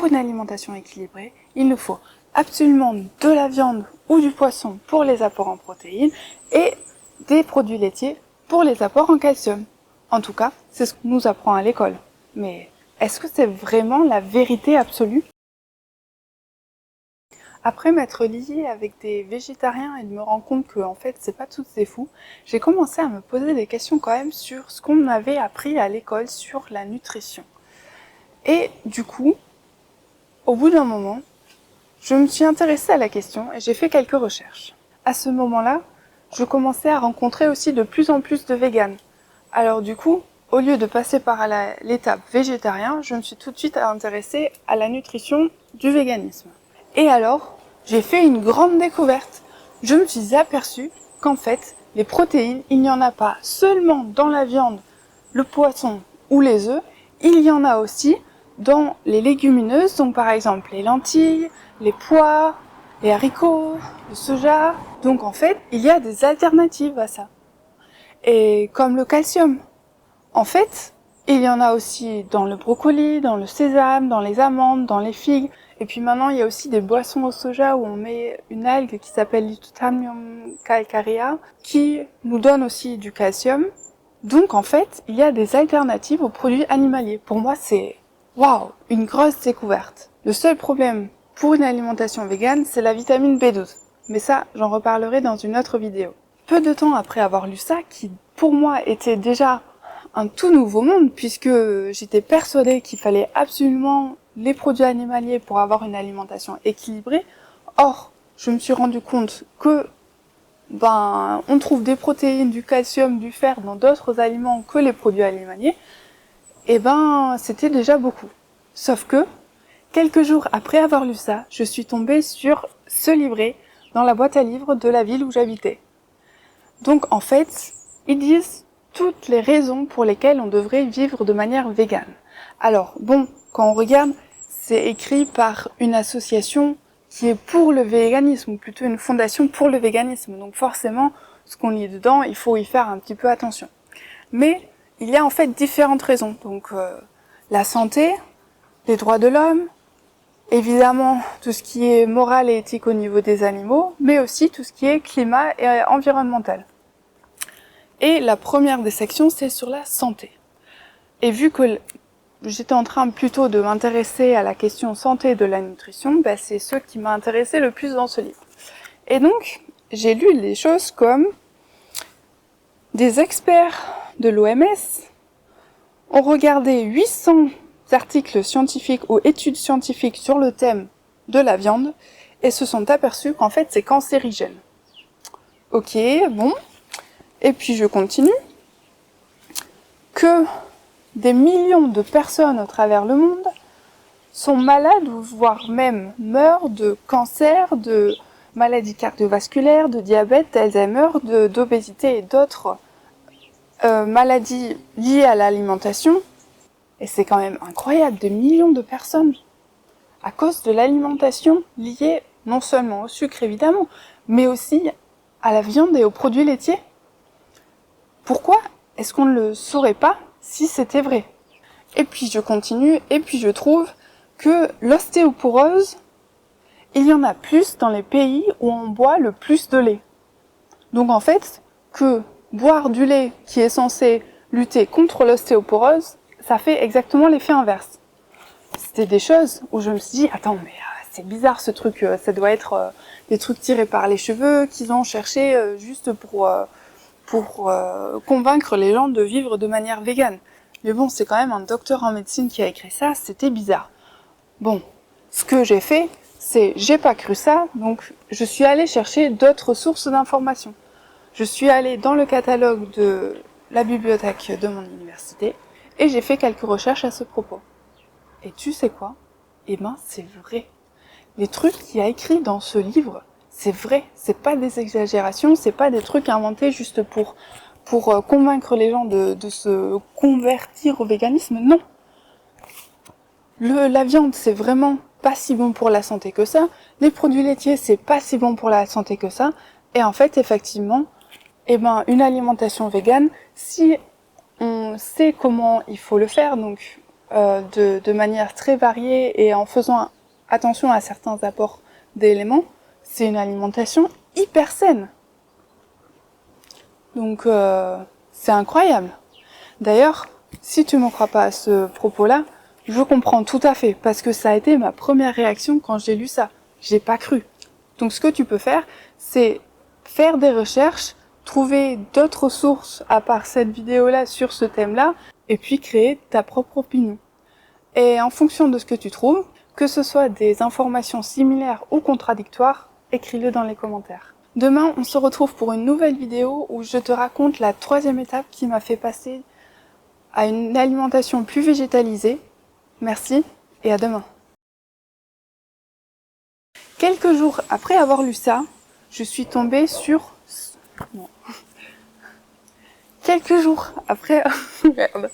pour une alimentation équilibrée, il nous faut absolument de la viande ou du poisson pour les apports en protéines et des produits laitiers pour les apports en calcium. En tout cas, c'est ce qu'on nous apprend à l'école. Mais est-ce que c'est vraiment la vérité absolue ? Après m'être liée avec des végétariens et de me rendre compte que en fait c'est pas toutes des fous, j'ai commencé à me poser des questions quand même sur ce qu'on avait appris à l'école sur la nutrition. Et du coup, au bout d'un moment, je me suis intéressée à la question et j'ai fait quelques recherches. À ce moment-là, je commençais à rencontrer aussi de plus en plus de véganes. Alors du coup, au lieu de passer par l'étape végétarien, je me suis tout de suite intéressée à la nutrition du véganisme. Et alors, j'ai fait une grande découverte. Je me suis aperçue qu'en fait, les protéines, il n'y en a pas seulement dans la viande, le poisson ou les œufs, il y en a aussi dans les légumineuses, donc par exemple les lentilles, les pois, les haricots, le soja. Donc en fait, il y a des alternatives à ça. Et comme le calcium. En fait, il y en a aussi dans le brocoli, dans le sésame, dans les amandes, dans les figues. Et puis maintenant, il y a aussi des boissons au soja où on met une algue qui s'appelle Lithothamnium calcarea, qui nous donne aussi du calcium. Donc en fait, il y a des alternatives aux produits animaliers. Pour moi, c'est waouh, une grosse découverte. Le seul problème pour une alimentation végane, c'est la vitamine B12. Mais ça, j'en reparlerai dans une autre vidéo. Peu de temps après avoir lu ça, qui pour moi était déjà un tout nouveau monde, puisque j'étais persuadée qu'il fallait absolument les produits animaliers pour avoir une alimentation équilibrée. Or, je me suis rendu compte que on trouve des protéines, du calcium, du fer dans d'autres aliments que les produits animaliers. Et c'était déjà beaucoup. Sauf que, quelques jours après avoir lu ça, je suis tombée sur ce livret dans la boîte à livres de la ville où j'habitais. Donc en fait, ils disent toutes les raisons pour lesquelles on devrait vivre de manière végane. Alors quand on regarde, c'est écrit par une association qui est pour le véganisme, ou plutôt une fondation pour le véganisme. Donc forcément, ce qu'on lit dedans, il faut y faire un petit peu attention. Mais il y a en fait différentes raisons. Donc la santé, les droits de l'homme, évidemment tout ce qui est moral et éthique au niveau des animaux, mais aussi tout ce qui est climat et environnemental. Et la première des sections, c'est sur la santé. Et vu que j'étais en train plutôt de m'intéresser à la question santé de la nutrition, c'est ce qui m'a intéressé le plus dans ce livre. Et donc, j'ai lu des choses comme des experts de l'OMS ont regardé 800 articles scientifiques ou études scientifiques sur le thème de la viande et se sont aperçus qu'en fait c'est cancérigène. Ok, bon. Et puis je continue. Que des millions de personnes à travers le monde sont malades ou voire même meurent de cancer, de maladies cardiovasculaires, de diabète, d'Alzheimer, d'obésité et d'autres maladies liées à l'alimentation. Et c'est quand même incroyable, des millions de personnes à cause de l'alimentation liée non seulement au sucre évidemment, mais aussi à la viande et aux produits laitiers. Pourquoi est-ce qu'on ne le saurait pas si c'était vrai ? Et puis je continue, et puis je trouve que l'ostéoporose, il y en a plus dans les pays où on boit le plus de lait. Donc en fait, que boire du lait qui est censé lutter contre l'ostéoporose, ça fait exactement l'effet inverse. C'était des choses où je me suis dit, attends, mais c'est bizarre ce truc, ça doit être des trucs tirés par les cheveux qu'ils ont cherché juste pour convaincre les gens de vivre de manière végane. Mais bon, c'est quand même un docteur en médecine qui a écrit ça, c'était bizarre. Bon, ce que j'ai fait, c'est, j'ai pas cru ça, donc je suis allée chercher d'autres sources d'informations. Je suis allée dans le catalogue de la bibliothèque de mon université, et j'ai fait quelques recherches à ce propos. Et tu sais quoi ? C'est vrai. Les trucs qu'il y a écrits dans ce livre, c'est vrai. C'est pas des exagérations, c'est pas des trucs inventés juste pour convaincre les gens de se convertir au véganisme. Non. La viande, c'est vraiment pas si bon pour la santé que ça. Les produits laitiers, c'est pas si bon pour la santé que ça. Et en fait, effectivement, une alimentation végane, si on sait comment il faut le faire, donc de manière très variée et en faisant attention à certains apports d'éléments, c'est une alimentation hyper saine. Donc c'est incroyable. D'ailleurs, si tu ne me crois pas à ce propos-là, je comprends tout à fait, parce que ça a été ma première réaction quand j'ai lu ça. J'ai pas cru. Donc ce que tu peux faire, c'est faire des recherches, trouver d'autres sources à part cette vidéo-là sur ce thème-là, et puis créer ta propre opinion. Et en fonction de ce que tu trouves, que ce soit des informations similaires ou contradictoires, écris-le dans les commentaires. Demain, on se retrouve pour une nouvelle vidéo où je te raconte la 3e étape qui m'a fait passer à une alimentation plus végétalisée. Merci et à demain. Quelques jours après avoir lu ça, je suis tombée sur... Non. Quelques jours après... Merde.